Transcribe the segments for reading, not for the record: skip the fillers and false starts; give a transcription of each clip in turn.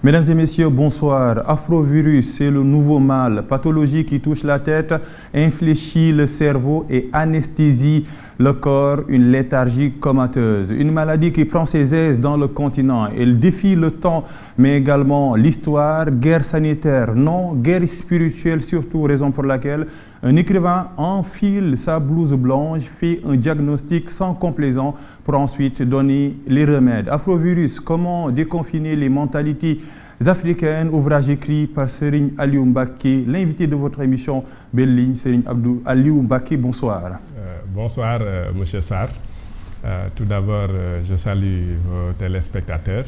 Mesdames et messieurs, bonsoir. Afrovirus, c'est le nouveau mal, pathologie qui touche la tête, infléchit le cerveau et anesthésie le corps, une léthargie comateuse. Une maladie qui prend ses aises dans le continent. Elle défie le temps, mais également l'histoire, guerre sanitaire, non, guerre spirituelle surtout, raison pour laquelle un écrivain enfile sa blouse blanche, fait un diagnostic sans complaisant pour ensuite donner les remèdes. Afrovirus, comment déconfiner les mentalités africaines, ouvrage écrit par Serigne Aliou Mbacké, l'invité de votre émission Belle Ligne, Serigne Abdou Aliou Mbacké, bonsoir. Bonsoir, Monsieur Sarr. Tout d'abord, je salue vos téléspectateurs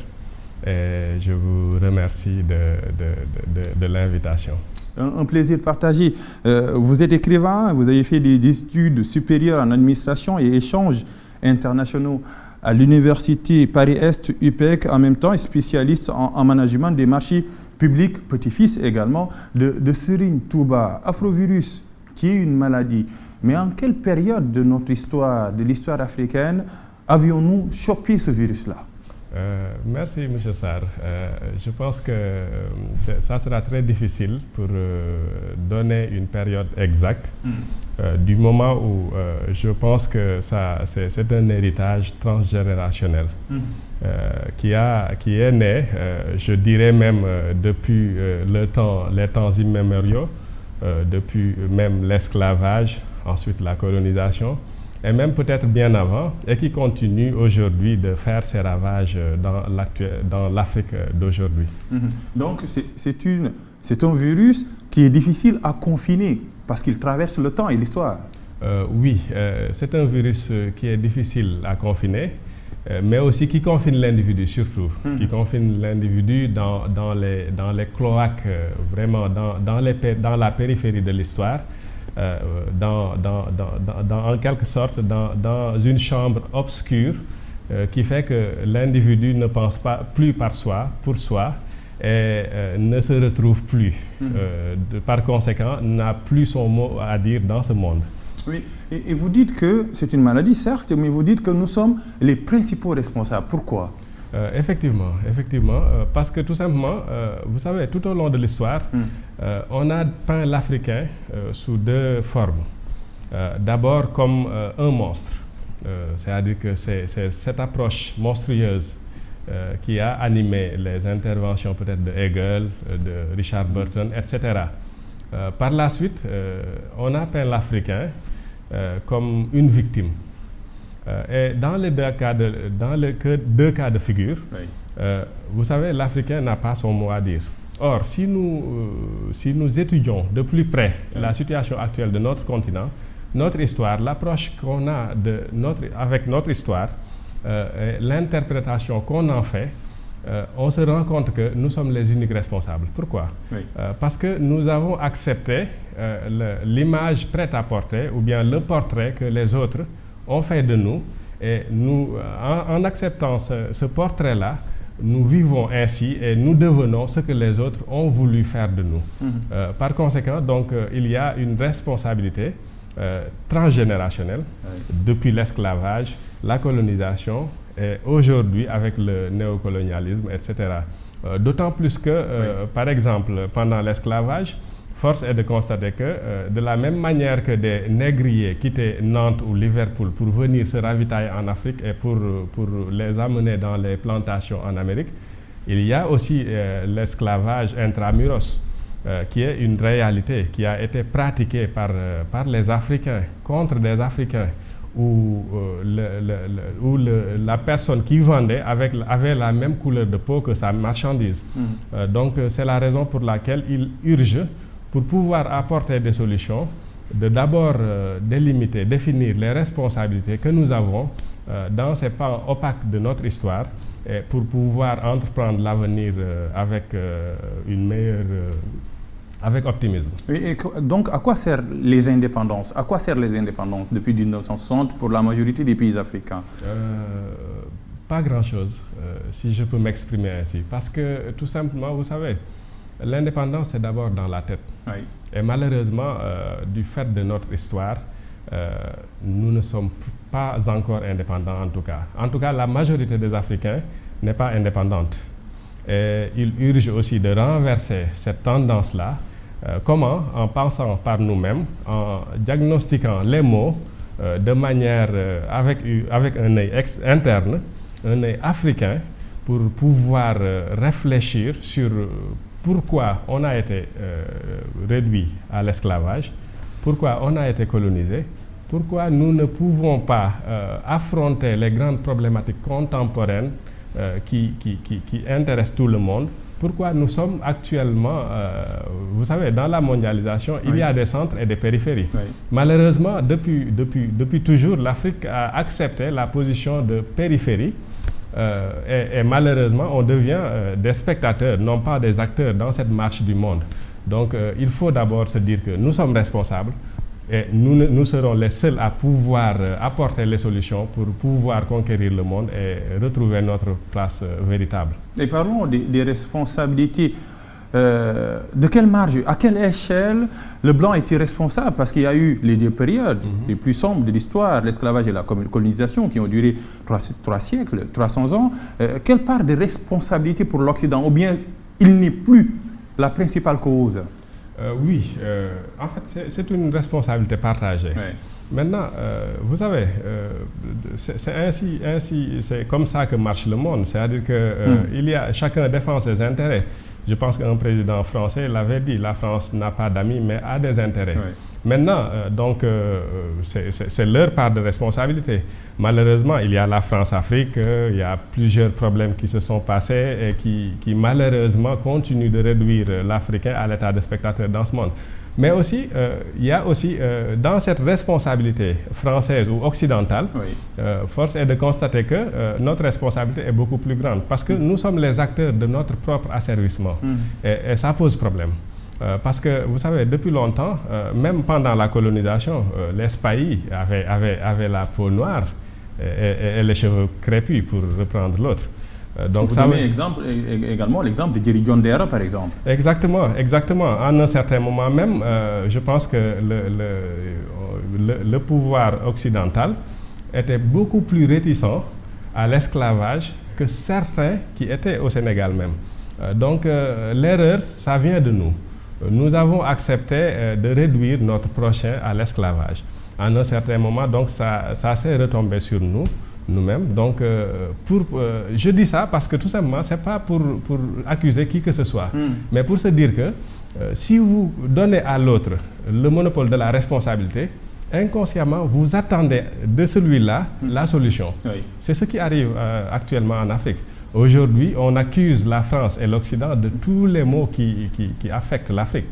et je vous remercie de l'invitation. Un plaisir partagé. Vous êtes écrivain, vous avez fait des études supérieures en administration et échanges internationaux à l'université Paris-Est UPEC, en même temps spécialiste en management des marchés publics, petit-fils également de Serigne Touba. Afrovirus, qui est une maladie. Mais en quelle période de notre histoire, de l'histoire africaine, avions-nous chopé ce virus-là? Merci, M. Sarr. Je pense que ça sera très difficile pour donner une période exacte du moment où je pense que c'est un héritage transgénérationnel qui est né, je dirais même depuis les temps immémoriaux, depuis même l'esclavage, ensuite la colonisation, et même peut-être bien avant, et qui continue aujourd'hui de faire ses ravages dans l'Afrique d'aujourd'hui. Donc c'est un virus qui est difficile à confiner parce qu'il traverse le temps et l'histoire. Oui, c'est un virus qui est difficile à confiner, mais aussi qui confine l'individu surtout, qui confine l'individu dans les cloaques, vraiment dans la périphérie de l'histoire. En quelque sorte dans une chambre obscure qui fait que l'individu ne pense pas plus pour soi et ne se retrouve plus. Par conséquent, n'a plus son mot à dire dans ce monde. Oui, et vous dites que c'est une maladie, certes, mais vous dites que nous sommes les principaux responsables. Pourquoi ? Effectivement, parce que tout simplement, vous savez, tout au long de l'histoire, on a peint l'Africain sous deux formes. D'abord comme un monstre, c'est-à-dire que c'est cette approche monstrueuse qui a animé les interventions peut-être de Hegel, de Richard Burton, etc. Par la suite, on a peint l'Africain comme une victime. Et dans les deux cas de figure, oui. Vous savez, l'Africain n'a pas son mot à dire. Or, si nous étudions de plus près la situation actuelle de notre continent, notre histoire, l'approche qu'on a avec notre histoire, l'interprétation qu'on en fait, on se rend compte que nous sommes les uniques responsables. Pourquoi ? Oui. Parce que nous avons accepté l'image prête à porter ou bien le portrait que les autres ont fait de nous, et nous, en acceptant ce portrait-là, nous vivons ainsi et nous devenons ce que les autres ont voulu faire de nous. Par conséquent, donc, il y a une responsabilité transgénérationnelle depuis l'esclavage, la colonisation et aujourd'hui avec le néocolonialisme, etc. D'autant plus que, par exemple, pendant l'esclavage, force est de constater que, de la même manière que des négriers quittaient Nantes ou Liverpool pour venir se ravitailler en Afrique et pour les amener dans les plantations en Amérique, il y a aussi l'esclavage intramuros, qui est une réalité qui a été pratiquée par les Africains contre des Africains, où la personne qui vendait avait la même couleur de peau que sa marchandise. Donc c'est la raison pour laquelle il urge, pour pouvoir apporter des solutions, de d'abord délimiter, définir les responsabilités que nous avons dans ces pans opaques de notre histoire, et pour pouvoir entreprendre l'avenir avec avec optimisme. Et donc, à quoi servent les indépendances? À quoi servent les indépendances depuis 1960 pour la majorité des pays africains? Pas grand-chose, si je peux m'exprimer ainsi. Parce que, tout simplement, vous savez, l'indépendance, c'est d'abord dans la tête. Oui. Et malheureusement, du fait de notre histoire, nous ne sommes pas encore indépendants en tout cas. En tout cas, la majorité des Africains n'est pas indépendante. Et il urge aussi de renverser cette tendance-là. Comment? En pensant par nous-mêmes, en diagnostiquant les maux de manière avec un œil interne, un œil africain, pour pouvoir réfléchir sur pourquoi on a été réduit à l'esclavage, pourquoi on a été colonisé, pourquoi nous ne pouvons pas affronter les grandes problématiques contemporaines qui intéressent tout le monde, pourquoi nous sommes actuellement, vous savez, dans la mondialisation, il y a des centres et des périphéries. Malheureusement, depuis toujours, l'Afrique a accepté la position de périphérie. Et malheureusement, on devient des spectateurs, non pas des acteurs dans cette marche du monde. Donc, il faut d'abord se dire que nous sommes responsables et nous serons les seuls à pouvoir apporter les solutions pour pouvoir conquérir le monde et retrouver notre place véritable. Et parlons des responsabilités. De quelle marge, à quelle échelle le blanc était responsable? Parce qu'il y a eu les deux périodes les plus sombres de l'histoire, l'esclavage et la colonisation, qui ont duré 3 siècles, 300 ans. Quelle part de responsabilité pour l'Occident? Ou bien il n'est plus la principale cause? Oui, en fait, c'est une responsabilité partagée. Maintenant, vous savez, c'est comme ça que marche le monde. C'est-à-dire que chacun défend ses intérêts. Je pense qu'un président français l'avait dit, la France n'a pas d'amis, mais a des intérêts. Maintenant, c'est leur part de responsabilité. Malheureusement, il y a la France-Afrique, il y a plusieurs problèmes qui se sont passés et qui malheureusement continuent de réduire l'Africain à l'état de spectateur dans ce monde. Mais aussi, il y a aussi, dans cette responsabilité française ou occidentale, force est de constater que notre responsabilité est beaucoup plus grande parce que nous sommes les acteurs de notre propre asservissement. Et ça pose problème. Parce que, vous savez, depuis longtemps, même pendant la colonisation, les Spahis avaient la peau noire et les cheveux crépus, pour reprendre l'autre. Donc vous donnez également l'exemple de Djeri Diondera, par exemple. Exactement. En un certain moment même, je pense que le pouvoir occidental était beaucoup plus réticent à l'esclavage que certains qui étaient au Sénégal même. Donc l'erreur, ça vient de nous. Nous avons accepté de réduire notre prochain à l'esclavage. En un certain moment, donc ça s'est retombé sur nous-mêmes. Donc, je dis ça parce que tout simplement, ce n'est pas pour accuser qui que ce soit, mais pour se dire que si vous donnez à l'autre le monopole de la responsabilité, inconsciemment, vous attendez de celui-là la solution. C'est ce qui arrive actuellement en Afrique. Aujourd'hui, on accuse la France et l'Occident de tous les maux qui affectent l'Afrique.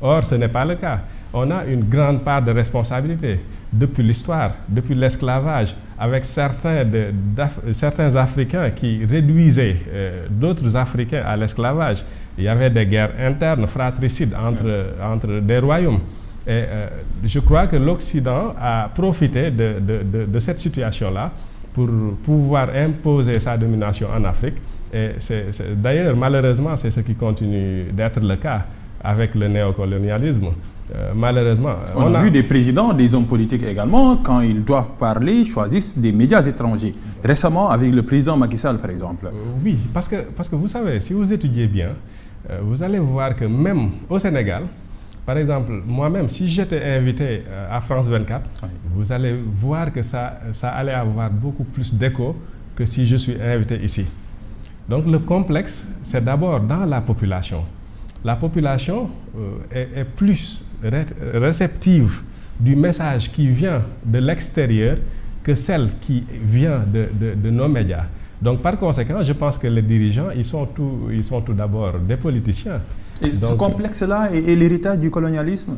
Or, ce n'est pas le cas. On a une grande part de responsabilité depuis l'histoire, depuis l'esclavage, avec certains Africains qui réduisaient d'autres Africains à l'esclavage. Il y avait des guerres internes, fratricides entre des royaumes. Et je crois que l'Occident a profité de cette situation-là pour pouvoir imposer sa domination en Afrique. Et d'ailleurs, malheureusement, c'est ce qui continue d'être le cas avec le néocolonialisme. Malheureusement, on a vu des présidents, des hommes politiques également, quand ils doivent parler, choisissent des médias étrangers. Récemment, avec le président Macky Sall, par exemple. Oui, parce que vous savez, si vous étudiez bien, vous allez voir que même au Sénégal, par exemple, moi-même, si j'étais invité à France 24, vous allez voir que ça allait avoir beaucoup plus d'écho que si je suis invité ici. Donc le complexe, c'est d'abord dans la population. La population est plus réceptive du message qui vient de l'extérieur que celle qui vient de nos médias. Donc par conséquent, je pense que les dirigeants, ils sont tout d'abord des politiciens. Et ce complexe-là est l'héritage du colonialisme?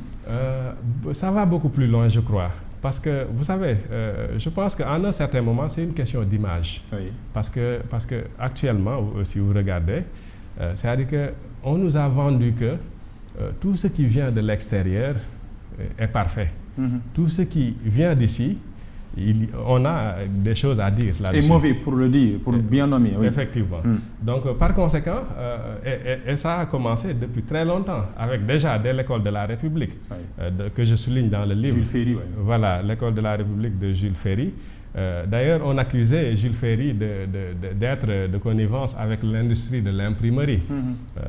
Ça va beaucoup plus loin, je crois. Parce que, vous savez, je pense qu'en un certain moment, c'est une question d'image. Parce que actuellement, si vous regardez, c'est-à-dire qu'on nous a vendu que tout ce qui vient de l'extérieur est parfait. Tout ce qui vient d'ici, on a des choses à dire là-dessus. Et mauvais pour le dire, pour bien nommer. Oui. Effectivement. Donc, par conséquent, et ça a commencé depuis très longtemps, avec déjà dès l'école de la République, que je souligne dans le livre. Jules Ferry, Voilà, l'école de la République de Jules Ferry. D'ailleurs, on accusait Jules Ferry d'être de connivence avec l'industrie de l'imprimerie.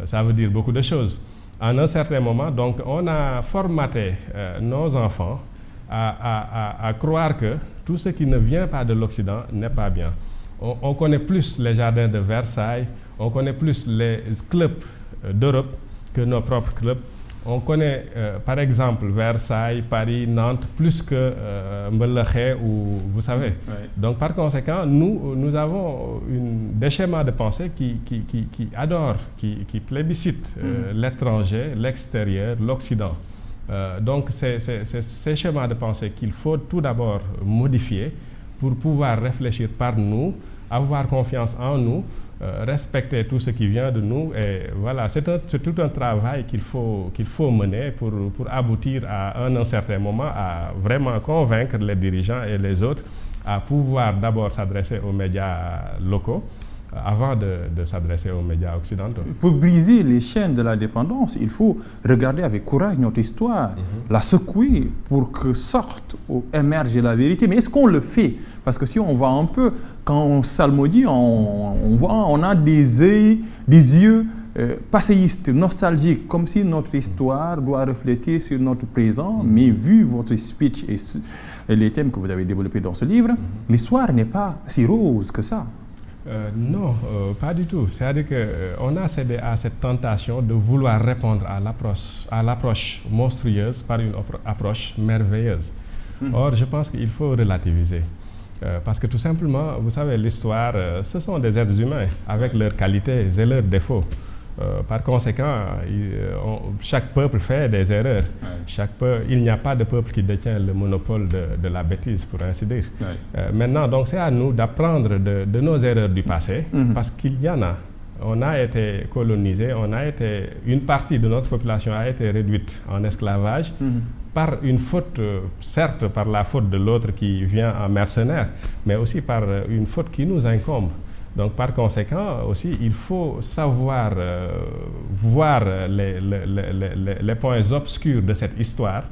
Ça veut dire beaucoup de choses. À un certain moment, donc, on a formaté nos enfants à croire que tout ce qui ne vient pas de l'Occident n'est pas bien. On connaît plus les jardins de Versailles, on connaît plus les clubs d'Europe que nos propres clubs. On connaît, par exemple, Versailles, Paris, Nantes, plus que Mbeleché ou vous savez. Ouais. Donc, par conséquent, nous avons des schémas de pensée qui adorent, qui plébiscitent l'étranger, l'extérieur, l'Occident. Donc, c'est ces schémas de pensée qu'il faut tout d'abord modifier pour pouvoir réfléchir par nous, avoir confiance en nous, respecter tout ce qui vient de nous. Et voilà, c'est tout un travail qu'il faut mener pour aboutir à un certain moment à vraiment convaincre les dirigeants et les autres à pouvoir d'abord s'adresser aux médias locaux avant de s'adresser aux médias occidentaux. Pour briser les chaînes de la dépendance, il faut regarder avec courage notre histoire, la secouer pour que sorte ou émerge la vérité. Mais est-ce qu'on le fait? Parce que si on va un peu, quand on salmodie, on a des yeux passéistes, nostalgiques, comme si notre histoire doit refléter sur notre présent. Mais vu votre speech et les thèmes que vous avez développés dans ce livre, l'histoire n'est pas si rose que ça. Non, pas du tout. C'est-à-dire qu'on a cédé à cette tentation de vouloir répondre à l'approche monstrueuse par une approche merveilleuse. Or, je pense qu'il faut relativiser. Parce que tout simplement, vous savez, l'histoire, ce sont des êtres humains avec leurs qualités et leurs défauts. Par conséquent, chaque peuple fait des erreurs. Il n'y a pas de peuple qui détient le monopole de la bêtise, pour ainsi dire. Maintenant, donc, c'est à nous d'apprendre de nos erreurs du passé, parce qu'il y en a. On a été colonisé, une partie de notre population a été réduite en esclavage par une faute, certes par la faute de l'autre qui vient en mercenaire, mais aussi par une faute qui nous incombe. Donc, par conséquent, aussi, il faut savoir voir les points obscurs de cette histoire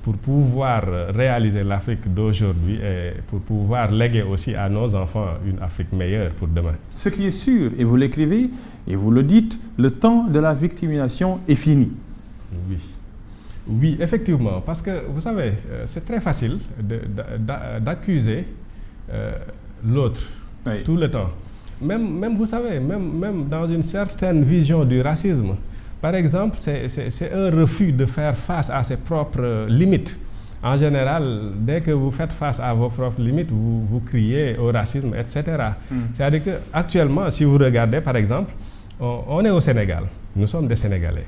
pour pouvoir réaliser l'Afrique d'aujourd'hui et pour pouvoir léguer aussi à nos enfants une Afrique meilleure pour demain. Ce qui est sûr, et vous l'écrivez, et vous le dites, le temps de la victimisation est fini. Oui, effectivement, parce que, vous savez, c'est très facile d'accuser l'autre tout le temps. Même vous savez, même dans une certaine vision du racisme, par exemple, c'est un refus de faire face à ses propres limites. En général, dès que vous faites face à vos propres limites, vous criez au racisme, etc. C'est-à-dire qu'actuellement, si vous regardez, par exemple, on est au Sénégal, nous sommes des Sénégalais.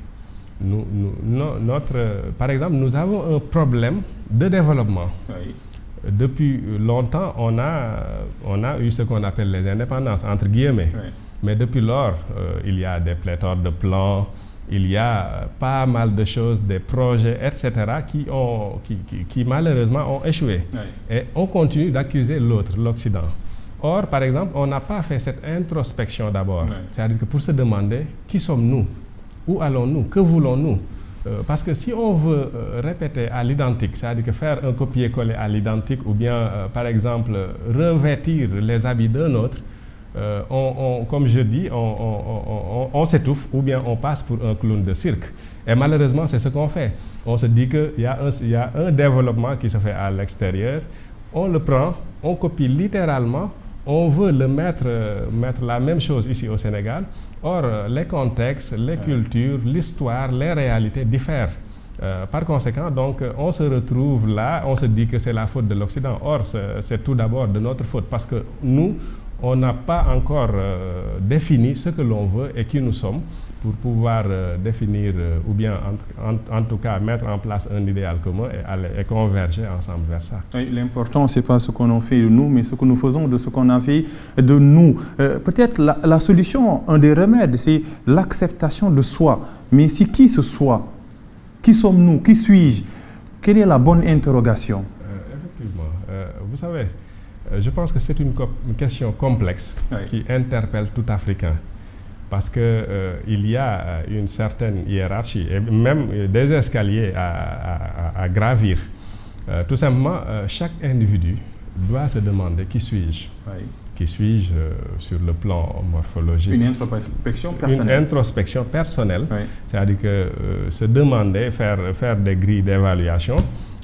Par exemple, nous avons un problème de développement. Depuis longtemps, on a eu ce qu'on appelle les indépendances, entre guillemets. Mais depuis lors, il y a des pléthores de plans, il y a pas mal de choses, des projets, etc., qui malheureusement ont échoué. Et on continue d'accuser l'autre, l'Occident. Or, par exemple, on n'a pas fait cette introspection d'abord. C'est-à-dire que pour se demander qui sommes-nous, où allons-nous, que voulons-nous? Parce que si on veut répéter à l'identique, c'est-à-dire que faire un copier-coller à l'identique ou bien, par exemple, revêtir les habits d'un autre, comme je dis, on s'étouffe ou bien on passe pour un clown de cirque. Et malheureusement, c'est ce qu'on fait. On se dit qu'il y a un développement qui se fait à l'extérieur, on le prend, on copie littéralement, on veut mettre la même chose ici au Sénégal. Or, les contextes, les cultures, l'histoire, les réalités diffèrent. Par conséquent, donc, on se retrouve là, on se dit que c'est la faute de l'Occident. Or, c'est tout d'abord de notre faute parce que nous, on n'a pas encore défini ce que l'on veut et qui nous sommes pour pouvoir définir ou bien en tout cas mettre en place un idéal commun et converger ensemble vers ça. L'important, ce n'est pas ce qu'on en fait de nous, mais ce que nous faisons de ce qu'on a fait de nous. Peut-être la solution, un des remèdes, c'est l'acceptation de soi. Mais c'est qui ce soi? Qui sommes-nous? Qui suis-je? Quelle est la bonne interrogation? Effectivement. Vous savez, je pense que c'est une question complexe qui interpelle tout Africain. Parce qu'il y a une certaine hiérarchie et même des escaliers à gravir. Tout simplement, chaque individu doit se demander qui suis-je? Oui. Qui suis-je sur le plan morphologique? Une introspection personnelle. Une introspection personnelle, Oui. c'est-à-dire que se demander, faire des grilles d'évaluation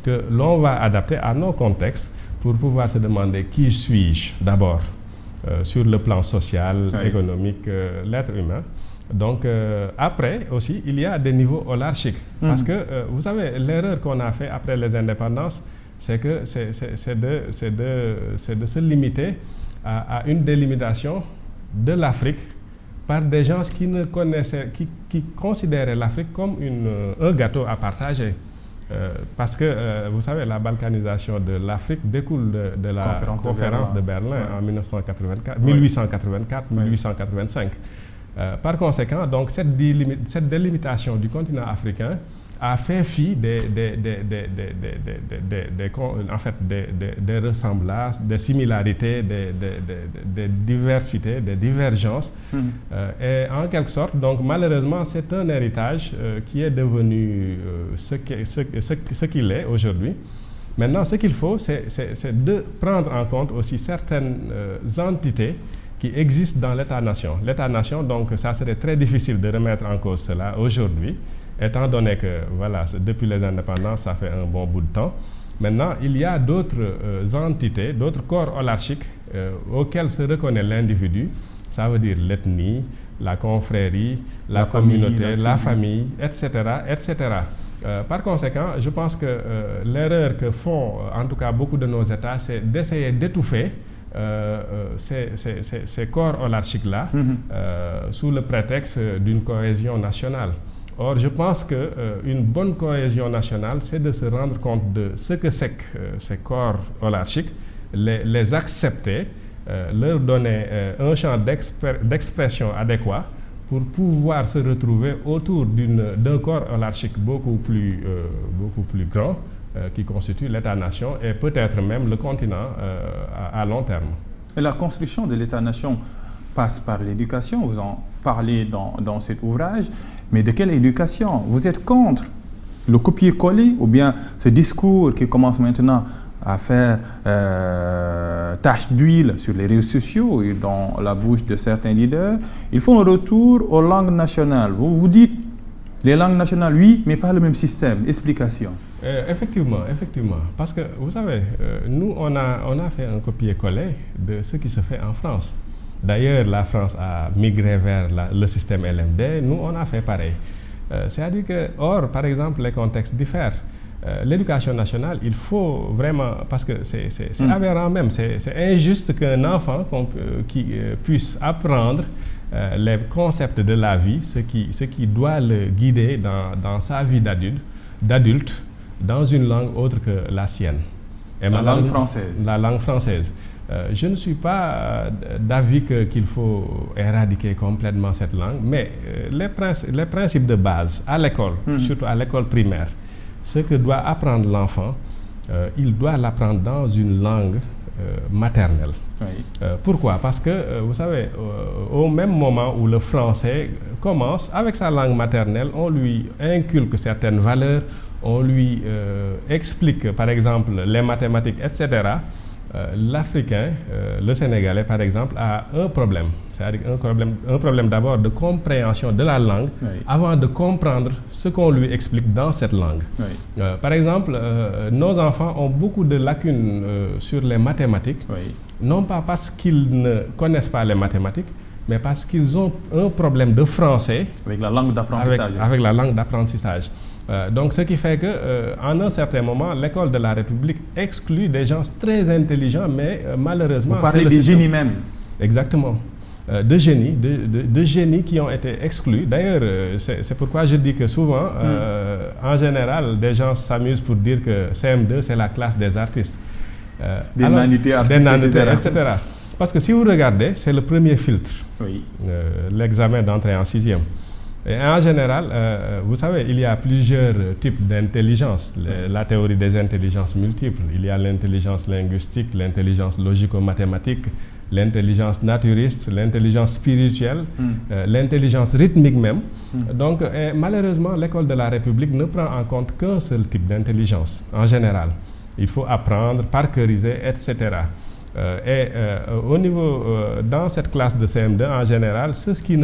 que l'on va adapter à nos contextes pour pouvoir se demander qui suis-je d'abord sur le plan social, oui. économique, l'être humain. Donc après aussi, il y a des niveaux holarchiques. Parce que vous savez, l'erreur qu'on a fait après les indépendances, c'est que c'est de se limiter à une délimitation de l'Afrique par des gens qui ne connaissaient, qui considéraient l'Afrique comme un gâteau à partager. Parce que, vous savez, la balkanisation de l'Afrique découle de la conférence de Berlin en 1884-1885. Par conséquent, donc, cette délimitation du continent africain a fait fi des ressemblances, des similarités, des diversités, des divergences. Et en quelque sorte, donc, malheureusement, c'est un héritage qui est devenu ce qu'il est aujourd'hui. Maintenant, ce qu'il faut, c'est de prendre en compte aussi certaines entités qui existent dans l'État-nation. L'État-nation, donc, ça serait très difficile de remettre en cause cela aujourd'hui, étant donné que, voilà, depuis les indépendances, ça fait un bon bout de temps. Maintenant, il y a d'autres entités, d'autres corps holarchiques auxquels se reconnaît l'individu. Ça veut dire l'ethnie, la confrérie, la communauté, la famille, etc., etc. Par conséquent, je pense que l'erreur que font, en tout cas, beaucoup de nos États, c'est d'essayer d'étouffer ces corps holarchiques-là sous le prétexte d'une cohésion nationale. Or, je pense qu'une bonne cohésion nationale, c'est de se rendre compte de ce que c'est que ces corps holarchiques, les accepter, leur donner un champ d'expression adéquat pour pouvoir se retrouver autour d'un corps holarchique beaucoup plus grand qui constitue l'État-nation et peut-être même le continent à long terme. Et la construction de l'État-nation passe par l'éducation, vous en parlez dans cet ouvrage, mais de quelle éducation? Vous êtes contre le copier-coller ou bien ce discours qui commence maintenant à faire tache d'huile sur les réseaux sociaux et dans la bouche de certains leaders? Il faut un retour aux langues nationales. Vous dites les langues nationales, oui, mais pas le même système. Explication. Effectivement. Parce que, vous savez, nous, on a fait un copier-coller de ce qui se fait en France. D'ailleurs, la France a migré vers le système LMD. Nous, on a fait pareil. C'est-à-dire que, or, par exemple, les contextes diffèrent. L'éducation nationale, il faut vraiment, parce que c'est aberrant même, c'est injuste qu'un enfant qui puisse apprendre les concepts de la vie, ce qui doit le guider dans sa vie d'adulte, dans une langue autre que la sienne. Et la langue française. La langue française. Je ne suis pas d'avis qu'il faut éradiquer complètement cette langue, mais les principes de base à l'école, surtout à l'école primaire, ce que doit apprendre l'enfant, il doit l'apprendre dans une langue maternelle. Oui. Pourquoi? Parce que, vous savez, au même moment où le français commence, avec sa langue maternelle, on lui inculque certaines valeurs, on lui explique, par exemple, les mathématiques, etc. L'Africain, le Sénégalais par exemple, a un problème. C'est-à-dire un problème d'abord de compréhension de la langue avant de comprendre ce qu'on lui explique dans cette langue. Par exemple, nos enfants ont beaucoup de lacunes sur les mathématiques, non pas parce qu'ils ne connaissent pas les mathématiques, mais parce qu'ils ont un problème de français avec la langue d'apprentissage. Avec la langue d'apprentissage. Donc, ce qui fait qu'en un certain moment, l'école de la République exclut des gens très intelligents, mais malheureusement... Vous parlez des génies même. Exactement. De génies qui ont été exclus. D'ailleurs, c'est pourquoi je dis que souvent, en général, des gens s'amusent pour dire que CM2, c'est la classe des artistes. Des nanités artistes, etc. Parce que si vous regardez, c'est le premier filtre, l'examen d'entrée en 6e. Et en général, vous savez, il y a plusieurs types d'intelligence. La théorie des intelligences multiples. Il y a l'intelligence linguistique, l'intelligence logico-mathématique, l'intelligence naturiste, l'intelligence spirituelle, l'intelligence rythmique même. Donc, malheureusement, l'école de la République ne prend en compte qu'un seul type d'intelligence, en général. Il faut apprendre, parkeuriser, etc. Au niveau, dans cette classe de CM2, en général, ceux qui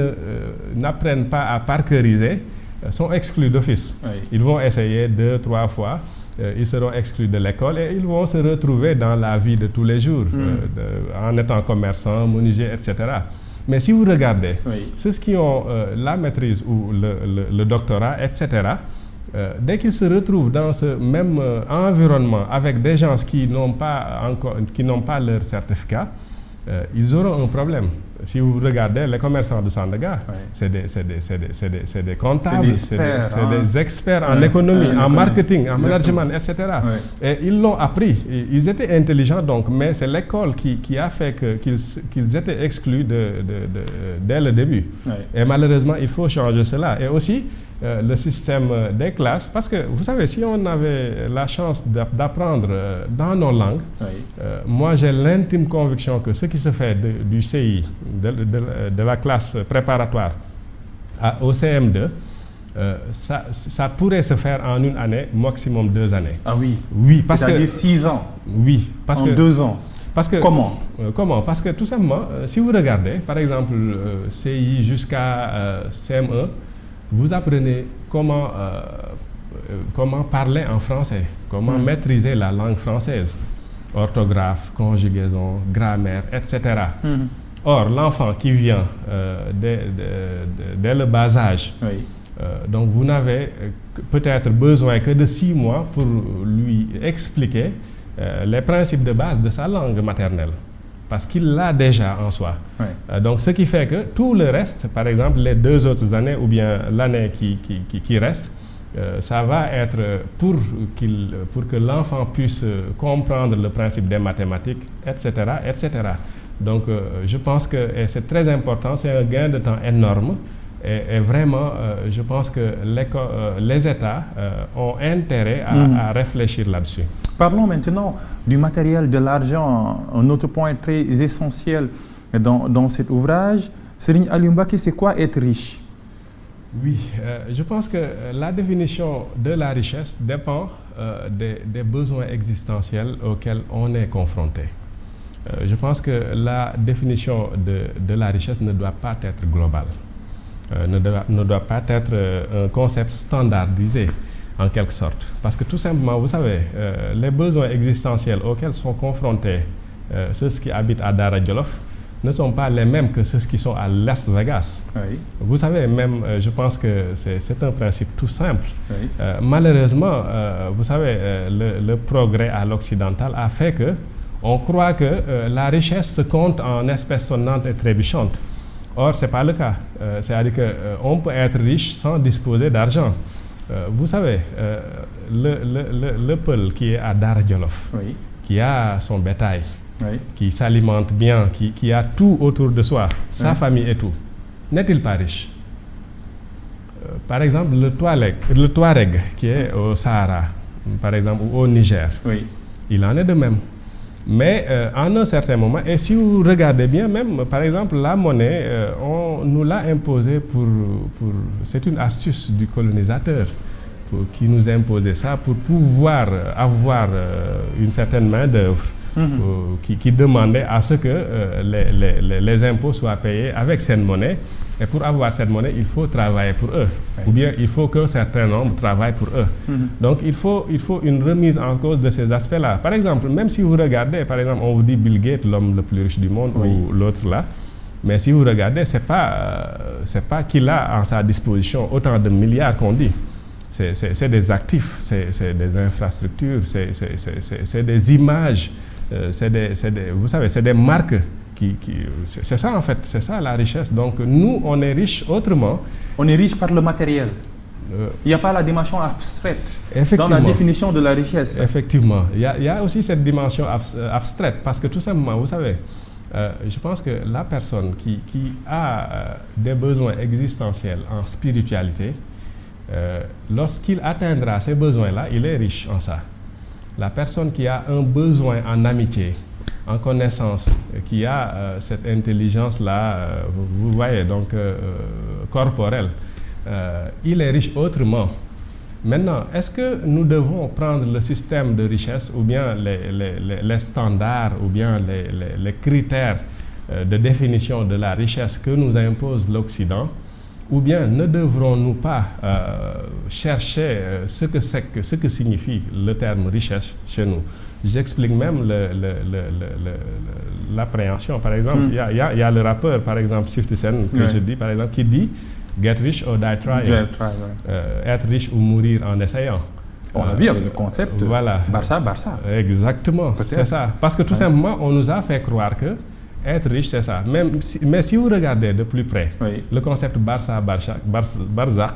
n'apprennent pas à parkeuriser sont exclus d'office. Oui. Ils vont essayer 2-3 fois, ils seront exclus de l'école et ils vont se retrouver dans la vie de tous les jours, en étant commerçants, menuisiers, etc. Mais si vous regardez, ceux qui ont la maîtrise ou le doctorat, etc., dès qu'ils se retrouvent dans ce même environnement avec des gens qui n'ont pas leur certificat, ils auront un problème. Si vous regardez les commerçants de Sandaga, c'est des comptables, c'est des experts en économie, en marketing, en management, etc. Et ils l'ont appris. Ils étaient intelligents donc, mais c'est l'école qui a fait qu'ils étaient exclus dès le début. Et malheureusement, il faut changer cela. Et aussi, le système des classes, parce que vous savez, si on avait la chance d'apprendre dans nos langues, moi j'ai l'intime conviction que ce qui se fait du CI, de la classe préparatoire au CM2, ça pourrait se faire en une année, maximum 2 années. Ah oui. Oui, parce que c'est-à-dire 6 ans. Oui, parce en que 2 ans. Parce que, comment? Parce que tout simplement, si vous regardez, par exemple, CI jusqu'à CM1, vous apprenez comment parler en français, comment maîtriser la langue française, orthographe, conjugaison, grammaire, etc. Or, l'enfant qui vient dès le bas âge, donc vous n'avez peut-être besoin que de 6 mois pour lui expliquer les principes de base de sa langue maternelle, parce qu'il l'a déjà en soi. Donc, ce qui fait que tout le reste, par exemple, les 2 autres années ou bien l'année qui reste, ça va être pour que l'enfant puisse comprendre le principe des mathématiques, etc., etc. Donc, je pense que c'est très important, c'est un gain de temps énorme. Et vraiment, je pense que les États ont intérêt à réfléchir là-dessus. Parlons maintenant du matériel, de l'argent, un autre point très essentiel dans cet ouvrage. Serigne Aliou Mbacké, c'est quoi être riche? Oui, je pense que la définition de la richesse dépend des besoins existentiels auxquels on est confronté. Je pense que la définition de la richesse ne doit pas être globale. Ne doit pas être un concept standardisé en quelque sorte. Parce que tout simplement, vous savez, les besoins existentiels auxquels sont confrontés ceux qui habitent à Dara Djolof ne sont pas les mêmes que ceux qui sont à Las Vegas. Vous savez, même, je pense que c'est un principe tout simple. Malheureusement, vous savez, le progrès à l'occidental a fait que on croit que la richesse se compte en espèces sonnantes et trébuchantes. Or, ce n'est pas le cas. C'est-à-dire qu'on peut être riche sans disposer d'argent. Vous savez, le Peul qui est à Dara Djolof, qui a son bétail, qui s'alimente bien, qui a tout autour de soi, sa famille et tout, n'est-il pas riche? Par exemple, le Touareg qui est au Sahara, par exemple, ou au Niger, il en est de même. Mais en un certain moment, et si vous regardez bien, même par exemple la monnaie, on nous l'a imposée c'est une astuce du colonisateur qui nous imposait ça pour pouvoir avoir une certaine main d'œuvre qui demandait à ce que les impôts soient payés avec cette monnaie. Et pour avoir cette monnaie, il faut travailler pour eux. Ou bien il faut qu'un certain nombre travaille pour eux. Donc il faut une remise en cause de ces aspects-là. Par exemple, même si vous regardez, par exemple, on vous dit Bill Gates, l'homme le plus riche du monde, ou l'autre là, mais si vous regardez, c'est pas qu'il a en sa disposition autant de milliards qu'on dit. C'est des actifs, c'est des infrastructures, c'est des images, vous savez, c'est des marques. C'est ça en fait, c'est ça la richesse. Donc nous, on est riche autrement. On est riche par le matériel. Il n'y a pas la dimension abstraite dans la définition de la richesse. Effectivement, il y a aussi cette dimension abstraite parce que tout simplement, vous savez, je pense que la personne qui a des besoins existentiels en spiritualité, lorsqu'il atteindra ces besoins-là, il est riche en ça. La personne qui a un besoin en amitié, en connaissance, qui a cette intelligence-là, vous voyez, donc corporelle, il est riche autrement. Maintenant, est-ce que nous devons prendre le système de richesse ou bien les standards ou bien les critères de définition de la richesse que nous impose l'Occident, ou bien ne devrons-nous pas chercher ce que signifie le terme richesse chez nous? J'explique même l'appréhension. Par exemple, il y a le rappeur, par exemple, 50 Cent, que je dis, par exemple, qui dit « Get rich or die trying ». Être riche ou mourir en essayant. On a vu avec le concept voilà. Barça. Exactement, c'est ça. Parce que tout simplement, on nous a fait croire que être riche, c'est ça. Mais si vous regardez de plus près, le concept Barzak,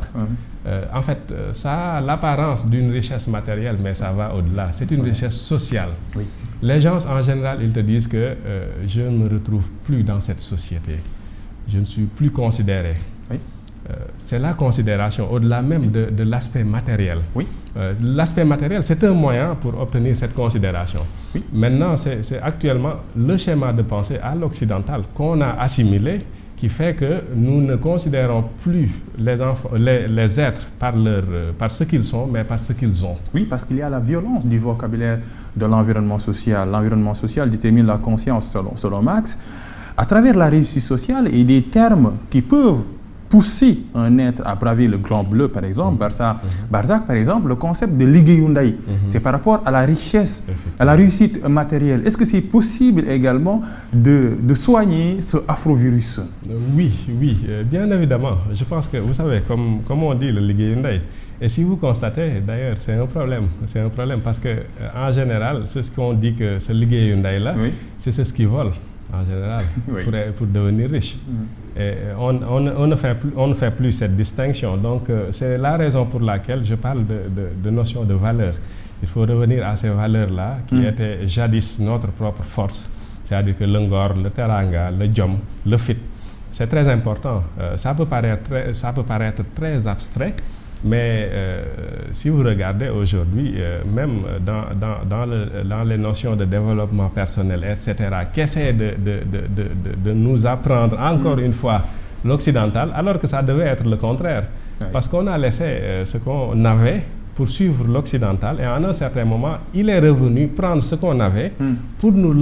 en fait, ça a l'apparence d'une richesse matérielle, mais ça va au-delà. C'est une richesse sociale. Les gens, en général, ils te disent que je ne me retrouve plus dans cette société. Je ne suis plus considéré. C'est la considération, au-delà même de l'aspect matériel. L'aspect matériel, c'est un moyen pour obtenir cette considération. Maintenant, c'est actuellement le schéma de pensée à l'occidental qu'on a assimilé qui fait que nous ne considérons plus les êtres par ce qu'ils sont, mais par ce qu'ils ont. Oui, parce qu'il y a la violence du vocabulaire de l'environnement social. L'environnement social détermine la conscience, selon Marx. À travers la réussite sociale et des termes qui peuvent pousser un être à braver le grand bleu, par exemple, Barzak, par exemple, le concept de Ligeyundai, c'est par rapport à la richesse, à la réussite matérielle. Est-ce que c'est possible également de soigner ce afrovirus? Oui, bien évidemment. Je pense que, vous savez, comme on dit le Ligeyundai, et si vous constatez, d'ailleurs, c'est un problème parce que, en général, c'est ce qu'on dit que ce Ligeyundai-là, c'est ce qui vole. En général, pour devenir riche. Et on ne fait plus cette distinction. Donc, c'est la raison pour laquelle je parle de notion de valeur. Il faut revenir à ces valeurs-là qui étaient jadis notre propre force. C'est-à-dire que le ngor, le teranga, le djom, le fit. C'est très important. Ça peut paraître très abstrait, mais si vous regardez aujourd'hui, même dans les notions de développement personnel, etc., qu'essaie de nous apprendre encore une fois l'occidental, alors que ça devait être le contraire. Parce qu'on a laissé ce qu'on avait pour suivre l'occidental, et en un certain moment, il est revenu prendre ce qu'on avait pour nous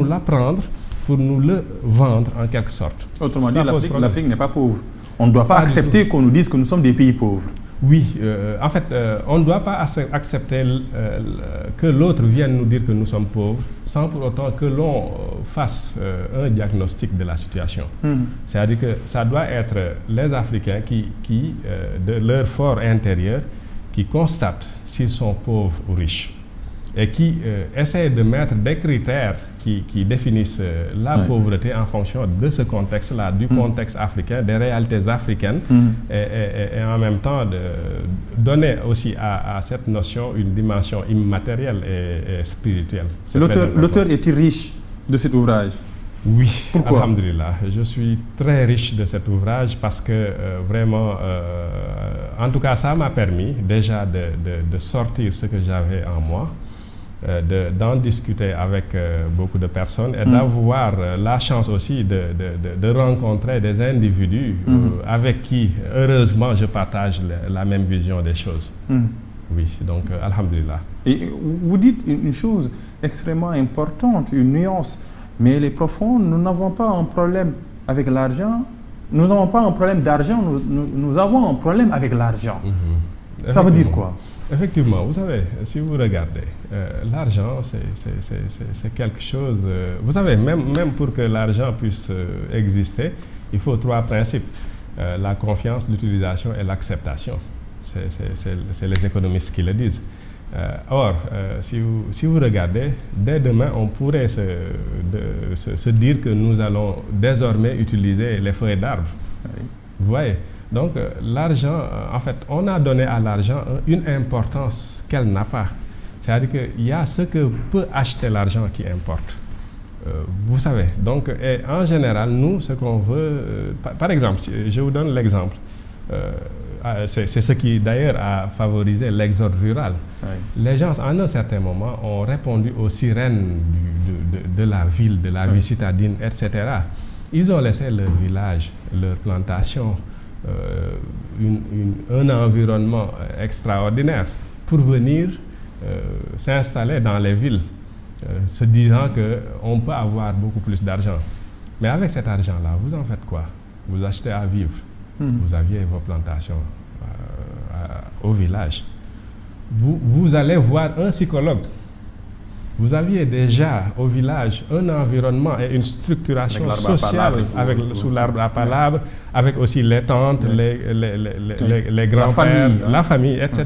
l'apprendre, pour nous le vendre en quelque sorte. Autrement dit, l'Afrique n'est pas pauvre. On ne doit pas accepter qu'on nous dise que nous sommes des pays pauvres. Oui, en fait, on ne doit pas accepter que l'autre vienne nous dire que nous sommes pauvres sans pour autant que l'on fasse un diagnostic de la situation. C'est-à-dire que ça doit être les Africains qui de leur fort intérieur, qui constatent s'ils sont pauvres ou riches et qui essayent de mettre des critères qui définissent la pauvreté en fonction de ce contexte-là, du contexte africain, des réalités africaines, et en même temps de donner aussi à cette notion une dimension immatérielle et spirituelle. L'auteur est-il riche de cet ouvrage? Oui, pourquoi? Alhamdulillah. Je suis très riche de cet ouvrage parce que vraiment, en tout cas, ça m'a permis déjà de sortir ce que j'avais en moi, d'en discuter avec beaucoup de personnes et d'avoir la chance aussi de rencontrer des individus avec qui, heureusement, je partage la même vision des choses. Oui, donc, alhamdulillah. Et vous dites une chose extrêmement importante, une nuance, mais les profonds, nous n'avons pas un problème avec l'argent, nous n'avons pas un problème d'argent, nous avons un problème avec l'argent. Ça veut dire quoi? Effectivement, vous savez, si vous regardez, l'argent, c'est quelque chose... vous savez, même pour que l'argent puisse exister, il faut trois principes. La confiance, l'utilisation et l'acceptation. C'est les économistes qui le disent. Or, si vous regardez, dès demain, on pourrait se dire que nous allons désormais utiliser les feuilles d'arbre. Vous voyez? Donc, l'argent, en fait, on a donné à l'argent une importance qu'elle n'a pas. C'est-à-dire qu'il y a ce que peut acheter l'argent qui importe. Vous savez, donc, et en général, nous, ce qu'on veut... par exemple, je vous donne l'exemple. C'est ce qui, d'ailleurs, a favorisé l'exode rural. Les gens, en un certain moment, ont répondu aux sirènes de la ville, de la vie citadine, etc. Ils ont laissé leur village, leur plantation, un environnement extraordinaire pour venir s'installer dans les villes, se disant qu'on peut avoir beaucoup plus d'argent. Mais avec cet argent-là, vous en faites quoi? Vous achetez à vivre. Vous aviez vos plantations au village. Vous allez voir un psychologue. Vous aviez déjà au village un environnement et une structuration sociale sous l'arbre à palabre, avec aussi les tantes, les grands-pères, la famille, etc.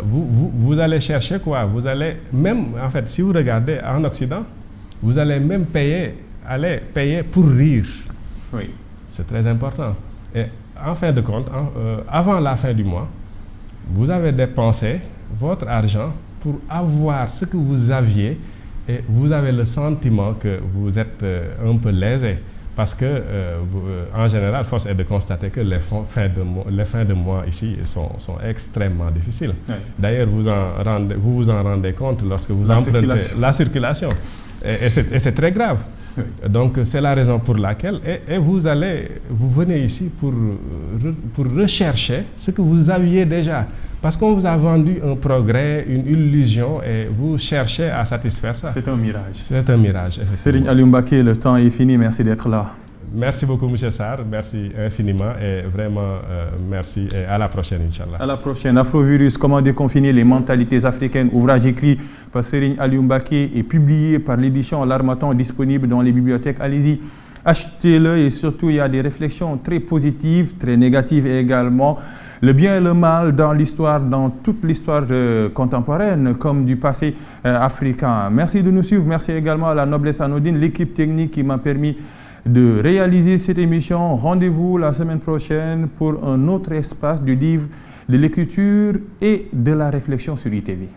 Vous allez chercher quoi? Vous allez même, en fait, si vous regardez en Occident, vous allez même payer pour rire. Oui. C'est très important. Et en fin de compte, avant la fin du mois, vous avez dépensé votre argent pour avoir ce que vous aviez et vous avez le sentiment que vous êtes un peu lésé parce que, en général, force est de constater que les fins de mois ici sont extrêmement difficiles. Oui. D'ailleurs, vous vous en rendez compte lorsque vous empruntez la circulation. Et c'est très grave. Oui. Donc, c'est la raison pour laquelle, et vous venez ici pour rechercher ce que vous aviez déjà. Parce qu'on vous a vendu un progrès, une illusion, et vous cherchez à satisfaire ça. C'est un mirage. C'est un mirage. Serigne Aliou Mbacké, le temps est fini. Merci d'être là. Merci beaucoup, M. Sarr. Merci infiniment et vraiment merci et à la prochaine, Inch'Allah. À la prochaine. Afrovirus, comment déconfiner les mentalités africaines, ouvrage écrit par Serigne Aliou Mbacké et publié par l'édition L'Harmattan, disponible dans les bibliothèques. Allez-y, achetez-le et surtout, il y a des réflexions très positives, très négatives également. Le bien et le mal dans l'histoire, dans toute l'histoire contemporaine, comme du passé africain. Merci de nous suivre. Merci également à la Noblesse Anodine, l'équipe technique qui m'a permis de réaliser cette émission. Rendez-vous la semaine prochaine pour un autre espace du livre, de l'écriture et de la réflexion sur ITV.